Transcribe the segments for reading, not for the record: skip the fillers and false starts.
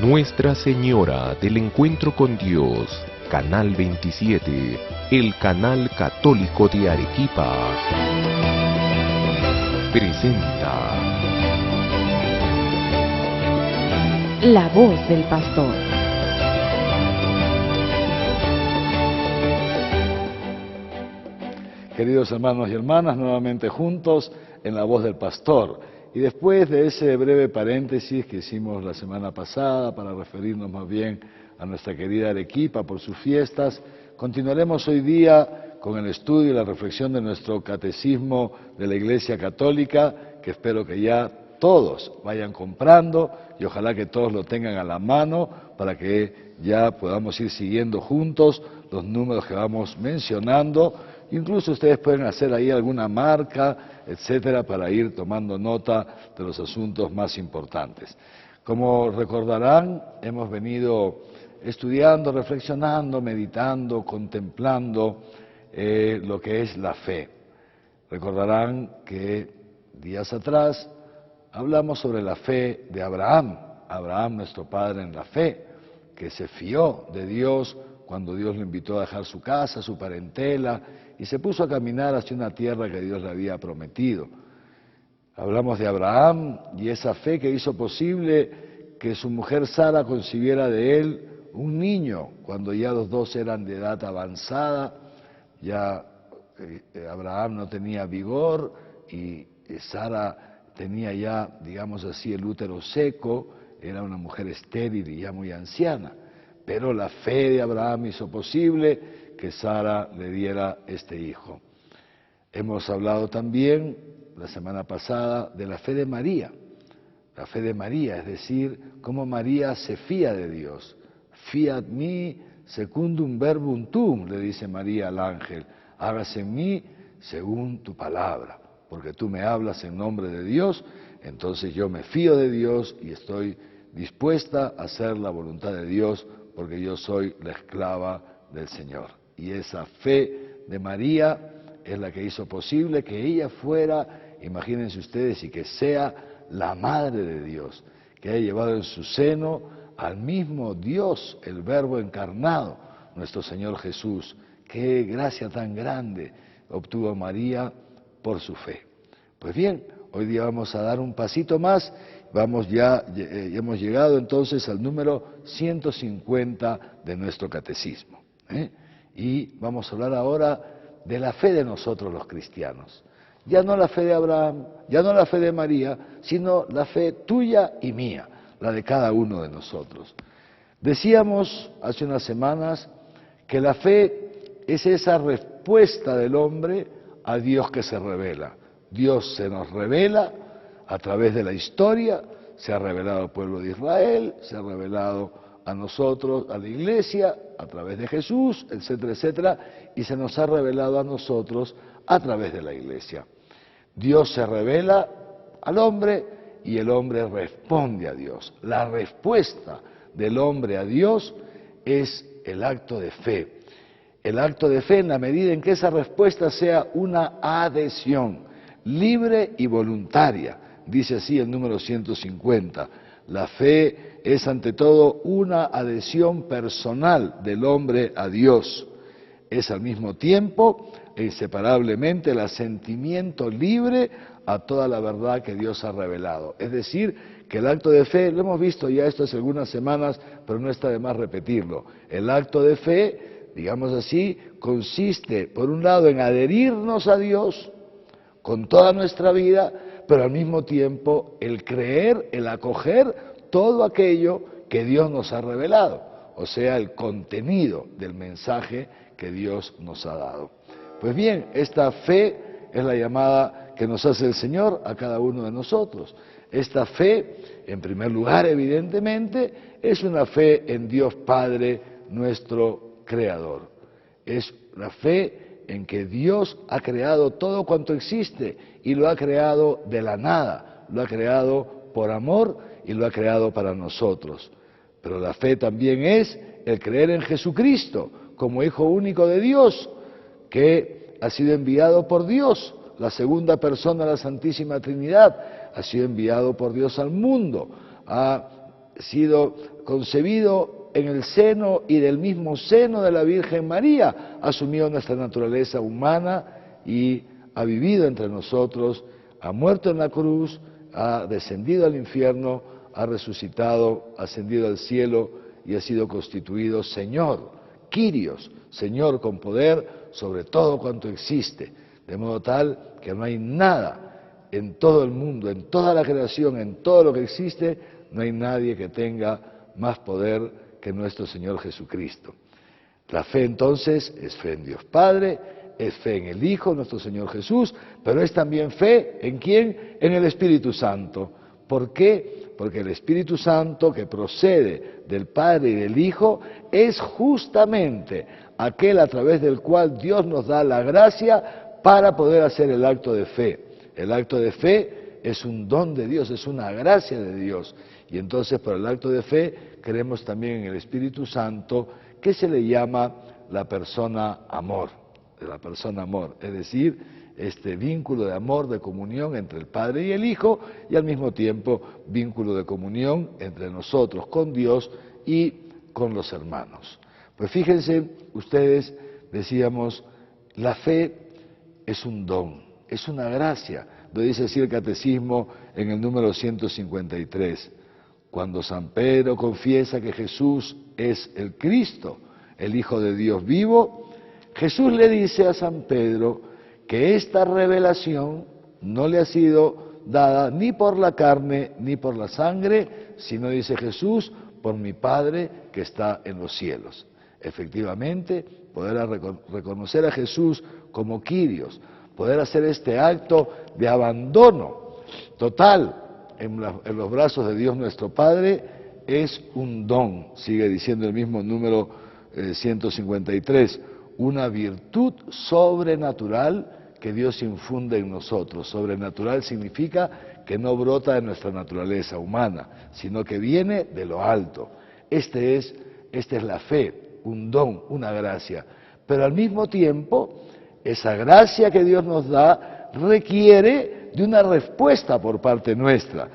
Nuestra Señora del Encuentro con Dios, Canal 27, el canal católico de Arequipa, presenta La Voz del Pastor. Queridos hermanos y hermanas, nuevamente juntos en La Voz del Pastor. Y después de ese breve paréntesis que hicimos la semana pasada para referirnos más bien a nuestra querida Arequipa por sus fiestas, continuaremos hoy día con el estudio y la reflexión de nuestro catecismo de la Iglesia Católica, que espero que ya todos vayan comprando y ojalá que todos lo tengan a la mano para que ya podamos ir siguiendo juntos los números que vamos mencionando. Incluso ustedes pueden hacer ahí alguna marca, etcétera, para ir tomando nota de los asuntos más importantes. Como recordarán, hemos venido estudiando, reflexionando, meditando, contemplando lo que es la fe. Recordarán que días atrás hablamos sobre la fe de Abraham, Abraham nuestro padre en la fe, que se fió de Dios cuando Dios lo invitó a dejar su casa, su parentela, y se puso a caminar hacia una tierra que Dios le había prometido. Hablamos de Abraham y esa fe que hizo posible que su mujer Sara concibiera de él un niño, cuando ya los dos eran de edad avanzada, ya Abraham no tenía vigor y Sara tenía ya, digamos así, el útero seco, era una mujer estéril y ya muy anciana. Pero la fe de Abraham hizo posible que Sara le diera este hijo. Hemos hablado también la semana pasada de la fe de María. La fe de María, es decir, cómo María se fía de Dios. Fiat mi secundum verbum tuum, le dice María al ángel, hágase en mí según tu palabra, porque tú me hablas en nombre de Dios, entonces yo me fío de Dios y estoy dispuesta a hacer la voluntad de Dios, porque yo soy la esclava del Señor. Y esa fe de María es la que hizo posible que ella fuera, imagínense ustedes, y que sea la Madre de Dios, que haya llevado en su seno al mismo Dios, el Verbo encarnado, nuestro Señor Jesús. Qué gracia tan grande obtuvo María por su fe. Pues bien, hoy día vamos a dar un pasito más, hemos llegado entonces al número 150 de nuestro catecismo. Y vamos a hablar ahora de la fe de nosotros los cristianos. Ya no la fe de Abraham, ya no la fe de María, sino la fe tuya y mía, la de cada uno de nosotros. Decíamos hace unas semanas que la fe es esa respuesta del hombre a Dios que se revela. Dios se nos revela a través de la historia, se ha revelado al pueblo de Israel, se ha revelado a nosotros, a la Iglesia, a través de Jesús, etcétera, etcétera, y se nos ha revelado a nosotros a través de la Iglesia. Dios se revela al hombre y el hombre responde a Dios. La respuesta del hombre a Dios es el acto de fe. El acto de fe en la medida en que esa respuesta sea una adhesión libre y voluntaria. Dice así el número 150. La fe es ante todo una adhesión personal del hombre a Dios. Es al mismo tiempo e inseparablemente el asentimiento libre a toda la verdad que Dios ha revelado. Es decir, que el acto de fe, lo hemos visto ya esto hace algunas semanas, pero no está de más repetirlo. El acto de fe, digamos así, consiste, por un lado, en adherirnos a Dios con toda nuestra vida, pero al mismo tiempo el creer, el acoger todo aquello que Dios nos ha revelado, o sea, el contenido del mensaje que Dios nos ha dado. Pues bien, esta fe es la llamada que nos hace el Señor a cada uno de nosotros. Esta fe, en primer lugar, evidentemente, es una fe en Dios Padre, nuestro Creador. Es la fe en que Dios ha creado todo cuanto existe y lo ha creado de la nada, lo ha creado por amor y lo ha creado para nosotros. Pero la fe también es el creer en Jesucristo como Hijo único de Dios, que ha sido enviado por Dios, la segunda persona de la Santísima Trinidad, ha sido enviado por Dios al mundo, ha sido concebido en el seno y del mismo seno de la Virgen María, ha asumido nuestra naturaleza humana y ha vivido entre nosotros, ha muerto en la cruz, ha descendido al infierno, ha resucitado, ha ascendido al cielo y ha sido constituido Señor, Kyrios, Señor con poder sobre todo cuanto existe, de modo tal que no hay nada en todo el mundo, en toda la creación, en todo lo que existe, no hay nadie que tenga más poder que nuestro Señor Jesucristo. La fe entonces es fe en Dios Padre, es fe en el Hijo, nuestro Señor Jesús, pero es también fe ¿en quién? En el Espíritu Santo. ¿Por qué? Porque el Espíritu Santo que procede del Padre y del Hijo es justamente aquel a través del cual Dios nos da la gracia para poder hacer el acto de fe. El acto de fe es un don de Dios, es una gracia de Dios. Y entonces por el acto de fe creemos también en el Espíritu Santo, que se le llama la persona amor, es decir, este vínculo de amor, de comunión entre el Padre y el Hijo, y al mismo tiempo vínculo de comunión entre nosotros, con Dios y con los hermanos. Pues fíjense, ustedes decíamos, la fe es un don, es una gracia, lo dice así el Catecismo en el número 153. Cuando San Pedro confiesa que Jesús es el Cristo, el Hijo de Dios vivo, Jesús le dice a San Pedro que esta revelación no le ha sido dada ni por la carne ni por la sangre, sino, dice Jesús, por mi Padre que está en los cielos. Efectivamente, poder reconocer a Jesús como Kyrios, poder hacer este acto de abandono total en los brazos de Dios nuestro Padre, es un don, sigue diciendo el mismo número 153, una virtud sobrenatural que Dios infunde en nosotros. Sobrenatural significa que no brota de nuestra naturaleza humana, sino que viene de lo alto. Esta es la fe, un don, una gracia. Pero al mismo tiempo, esa gracia que Dios nos da requiere de una respuesta por parte nuestra.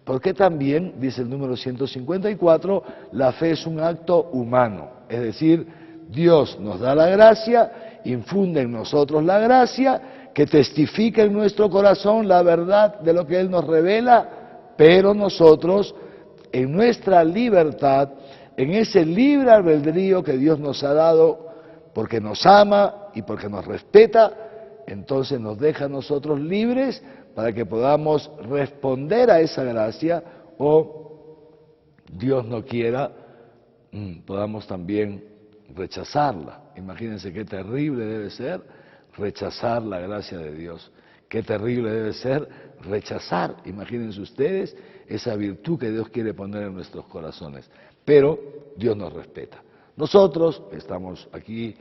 Porque también, dice el número 154, la fe es un acto humano. Es decir, Dios nos da la gracia, infunde en nosotros la gracia, que testifica en nuestro corazón la verdad de lo que Él nos revela, pero nosotros, en nuestra libertad, en ese libre albedrío que Dios nos ha dado, porque nos ama y porque nos respeta, entonces nos deja a nosotros libres para que podamos responder a esa gracia o, Dios no quiera, podamos también rechazarla. Imagínense qué terrible debe ser rechazar la gracia de Dios. Qué terrible debe ser rechazar, imagínense ustedes, esa virtud que Dios quiere poner en nuestros corazones. Pero Dios nos respeta. Nosotros estamos aquí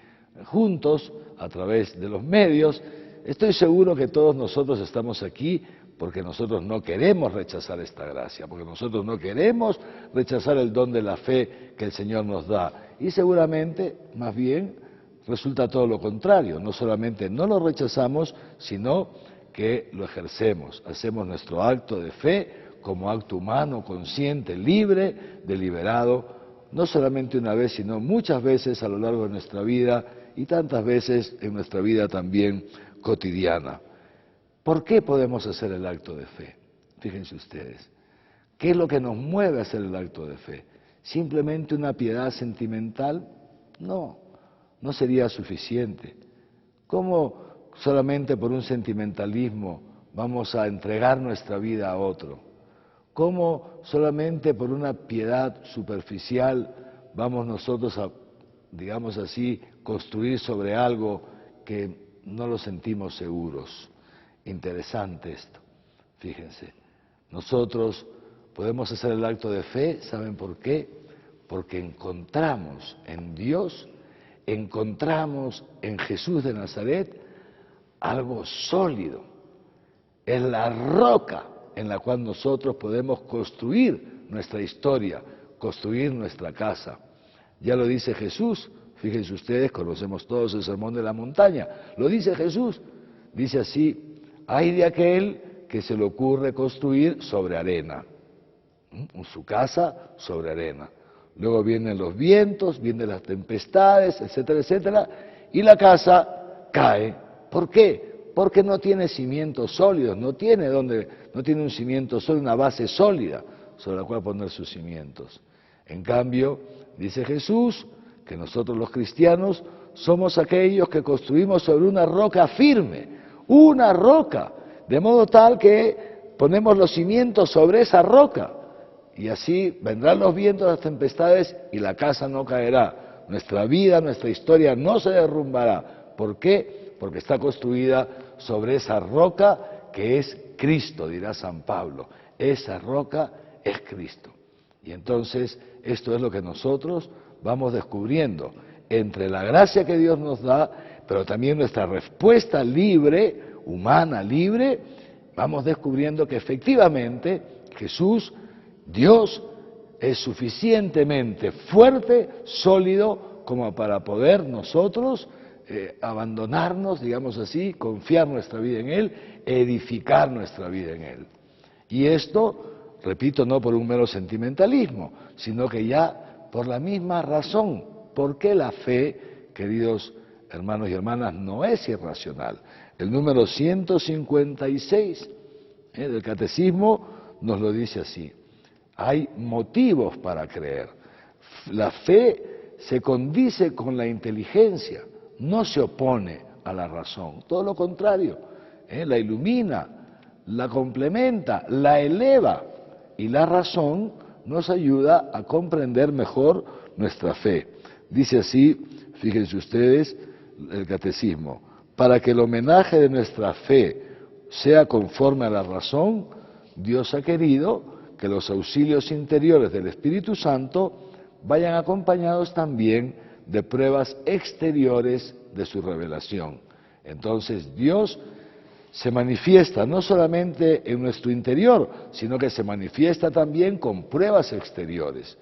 juntos a través de los medios. Estoy seguro que todos nosotros estamos aquí porque nosotros no queremos rechazar esta gracia, porque nosotros no queremos rechazar el don de la fe que el Señor nos da. Y seguramente, más bien, resulta todo lo contrario. No solamente no lo rechazamos, sino que lo ejercemos. Hacemos nuestro acto de fe como acto humano, consciente, libre, deliberado, no solamente una vez, sino muchas veces a lo largo de nuestra vida y tantas veces en nuestra vida también cotidiana. ¿Por qué podemos hacer el acto de fe? Fíjense ustedes. ¿Qué es lo que nos mueve a hacer el acto de fe? ¿Simplemente una piedad sentimental? No, no sería suficiente. ¿Cómo solamente por un sentimentalismo vamos a entregar nuestra vida a otro? ¿Cómo solamente por una piedad superficial vamos nosotros a, digamos así, construir sobre algo que no lo sentimos seguros? Interesante esto, fíjense. Nosotros podemos hacer el acto de fe, ¿saben por qué? Porque encontramos en Dios, encontramos en Jesús de Nazaret algo sólido. Es la roca en la cual nosotros podemos construir nuestra historia, construir nuestra casa. Ya lo dice Jesús, fíjense ustedes, conocemos todos el Sermón de la Montaña, lo dice Jesús, dice así: hay de aquel que se le ocurre construir sobre arena. su casa sobre arena. Luego vienen los vientos, vienen las tempestades, etcétera, etcétera, y la casa cae. ¿Por qué? Porque no tiene cimientos sólidos, no tiene un cimiento sólido, una base sólida sobre la cual poner sus cimientos. En cambio, dice Jesús que nosotros los cristianos somos aquellos que construimos sobre una roca firme, una roca, de modo tal que ponemos los cimientos sobre esa roca. Y así vendrán los vientos, las tempestades y la casa no caerá. Nuestra vida, nuestra historia no se derrumbará. ¿Por qué? Porque está construida sobre esa roca que es Cristo, dirá San Pablo. Esa roca es Cristo. Y entonces esto es lo que nosotros vamos descubriendo entre la gracia que Dios nos da, pero también nuestra respuesta libre, humana libre, vamos descubriendo que efectivamente Jesús, Dios, es suficientemente fuerte, sólido, como para poder nosotros abandonarnos, digamos así, confiar nuestra vida en Él, edificar nuestra vida en Él. Y esto, repito, no por un mero sentimentalismo, sino que ya por la misma razón. Porque la fe, queridos hermanos y hermanas, no es irracional. El número 156 del Catecismo nos lo dice así. Hay motivos para creer. La fe se condice con la inteligencia, no se opone a la razón. Todo lo contrario, la ilumina, la complementa, la eleva. Y la razón nos ayuda a comprender mejor nuestra fe. Dice así, fíjense ustedes, el Catecismo, para que el homenaje de nuestra fe sea conforme a la razón, Dios ha querido que los auxilios interiores del Espíritu Santo vayan acompañados también de pruebas exteriores de su revelación. Entonces Dios se manifiesta no solamente en nuestro interior, sino que se manifiesta también con pruebas exteriores.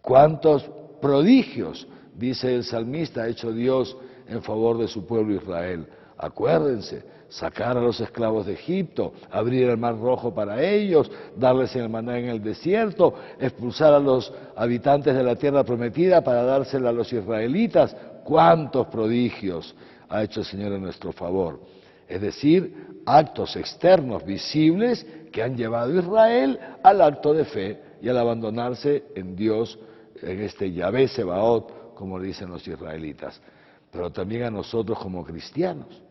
¿Cuántos prodigios, dice el salmista, ha hecho Dios en favor de su pueblo Israel? Acuérdense, sacar a los esclavos de Egipto, abrir el mar rojo para ellos, darles el maná en el desierto, expulsar a los habitantes de la tierra prometida para dársela a los israelitas. ¿Cuántos prodigios ha hecho el Señor en nuestro favor? Es decir, actos externos visibles que han llevado a Israel al acto de fe y al abandonarse en Dios, en este Yahvé Sebaot, como dicen los israelitas. Pero también a nosotros como cristianos.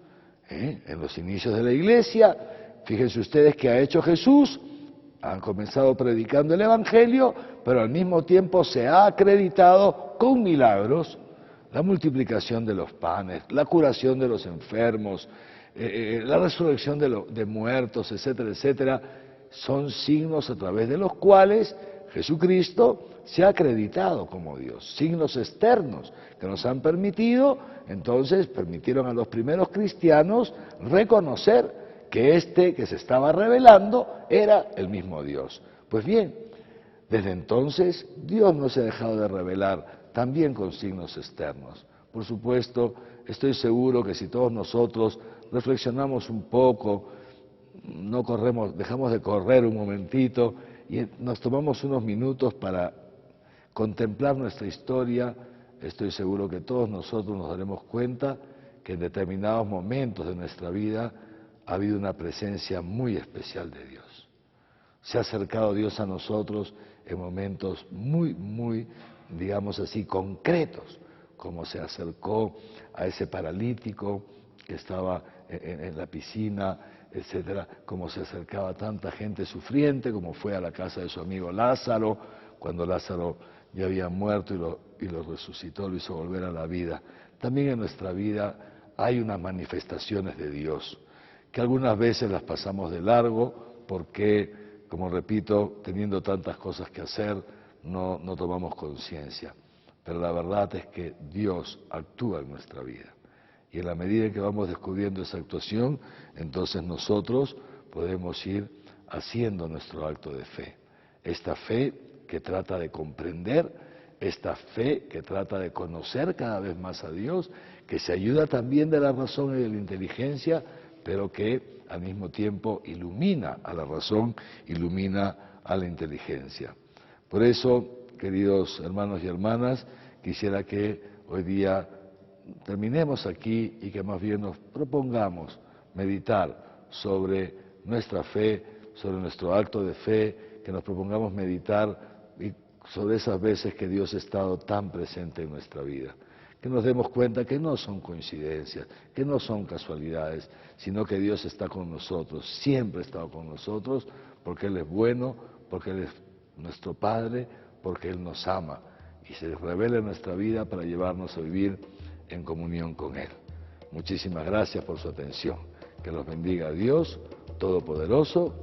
En los inicios de la iglesia, fíjense ustedes que ha hecho Jesús, han comenzado predicando el Evangelio, pero al mismo tiempo se ha acreditado con milagros la multiplicación de los panes, la curación de los enfermos, la resurrección de muertos, etcétera, etcétera. Son signos a través de los cuales Jesucristo se ha acreditado como Dios, signos externos que nos han permitido, entonces permitieron a los primeros cristianos reconocer que este que se estaba revelando era el mismo Dios. Pues bien, desde entonces Dios no se ha dejado de revelar también con signos externos. Por supuesto, estoy seguro que si todos nosotros reflexionamos un poco, no corremos, dejamos de correr un momentito y nos tomamos unos minutos para contemplar nuestra historia, estoy seguro que todos nosotros nos daremos cuenta que en determinados momentos de nuestra vida ha habido una presencia muy especial de Dios. Se ha acercado Dios a nosotros en momentos muy, digamos así, concretos, como se acercó a ese paralítico que estaba en la piscina, etcétera, como se acercaba a tanta gente sufriente, como fue a la casa de su amigo Lázaro, cuando Lázaro ya había muerto y lo resucitó, lo hizo volver a la vida. También en nuestra vida hay unas manifestaciones de Dios, que algunas veces las pasamos de largo, porque, como repito, teniendo tantas cosas que hacer, no tomamos conciencia. Pero la verdad es que Dios actúa en nuestra vida. Y en la medida en que vamos descubriendo esa actuación, entonces nosotros podemos ir haciendo nuestro acto de fe. Esta fe que trata de comprender, esta fe que trata de conocer cada vez más a Dios, que se ayuda también de la razón y de la inteligencia, pero que al mismo tiempo ilumina a la razón, ilumina a la inteligencia. Por eso, queridos hermanos y hermanas, quisiera que hoy día terminemos aquí y que más bien nos propongamos meditar sobre nuestra fe, sobre nuestro acto de fe, que nos propongamos meditar sobre esas veces que Dios ha estado tan presente en nuestra vida. Que nos demos cuenta que no son coincidencias, que no son casualidades, sino que Dios está con nosotros, siempre ha estado con nosotros, porque Él es bueno, porque Él es nuestro Padre, porque Él nos ama y se revela en nuestra vida para llevarnos a vivir en comunión con Él. Muchísimas gracias por su atención. Que los bendiga Dios Todopoderoso,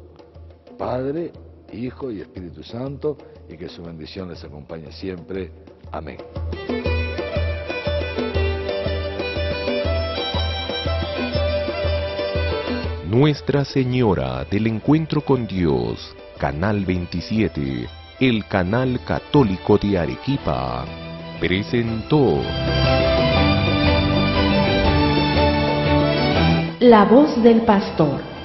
Padre, Hijo y Espíritu Santo, y que su bendición les acompañe siempre. Amén. Nuestra Señora del Encuentro con Dios, Canal 27, el canal católico de Arequipa, presentó La voz del pastor.